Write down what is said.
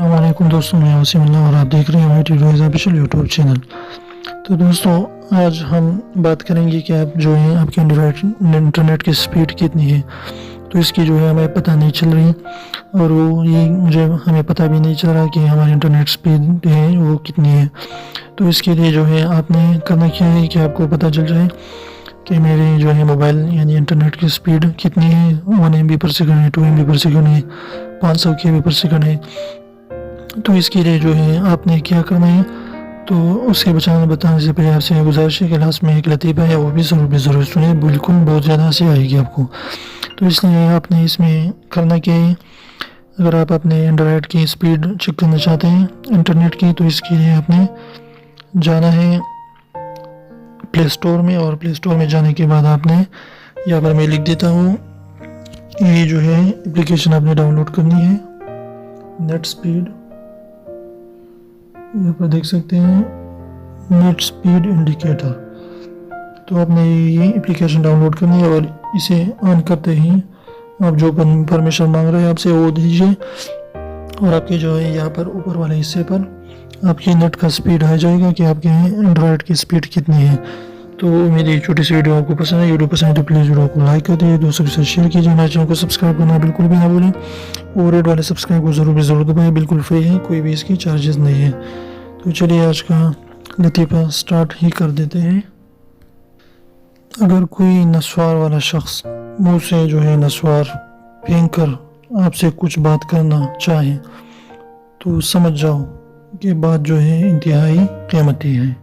वालेकुम दोस्तों, मैं वसीमुल्लाह और आप देख रहे हैं मेरी रोज़ ऑफिशियल यूट्यूब चैनल। तो दोस्तों, आज हम बात करेंगे कि आप जो है आपके एंड्रॉयड इंटरनेट की स्पीड कितनी है। तो इसकी जो है हमें पता नहीं चल रही, और वो ये मुझे हमें पता भी नहीं चल रहा कि हमारी इंटरनेट स्पीड है वो कितनी है। तो इसके लिए जो है आपने करना क्या है कि आपको पता चल जाए कि मेरे जो है मोबाइल यानी इंटरनेट की स्पीड कितनी है। 1 MB पर सेकंड है, 2 MB पर सेकंड है, 500 KB पर सेकंड है। तो इसके लिए जो है आपने क्या करना है, तो उसके बताने से पहले आपसे गुजारिश है कि लास्ट में एक लतीफ़ा है वो भी ज़रूर सुने, बिल्कुल बहुत ज़्यादा हंसी आएगी आपको। तो इसलिए आपने इसमें करना क्या है, अगर आप अपने एंड्रॉयड की स्पीड चेक करना चाहते हैं इंटरनेट की, तो इसके लिए आपने जाना है प्ले स्टोर में, और प्ले स्टोर में जाने के बाद आपने यहाँ पर मैं लिख देता हूँ, ये जो है एप्लीकेशन आपने डाउनलोड करनी है, नेट स्पीड। यहाँ पर देख सकते हैं नेट स्पीड इंडिकेटर। तो आपने ये एप्लीकेशन डाउनलोड करनी है, और इसे ऑन करते ही आप जो परमिशन मांग रहे हैं आपसे वो दीजिए, और आपके जो है यहाँ पर ऊपर वाले हिस्से पर आपकी नेट का स्पीड आ जाएगा कि आपके एंड्रॉयड की स्पीड कितनी है। तो मेरी छोटी सी वीडियो आपको पसंद है, वीडियो पसंद है तो प्लीज़ वीडियो को लाइक कर दीजिए, दोस्तों के साथ शेयर कीजिए, हमारे चैनल को सब्सक्राइब करना बिल्कुल भी ना भूलें, और रेड वाले सब्सक्राइब को ज़रूर दबाएं, बिल्कुल फ्री है, कोई भी इसकी चार्जेस नहीं है। तो चलिए आज का लतीफ़ा स्टार्ट ही कर देते हैं। अगर कोई नस्वार वाला शख्स मुँह से जो है नस्वार फेंक कर आपसे कुछ बात करना चाहे, तो समझ जाओ कि बात जो है इंतहाई क़ीमती है।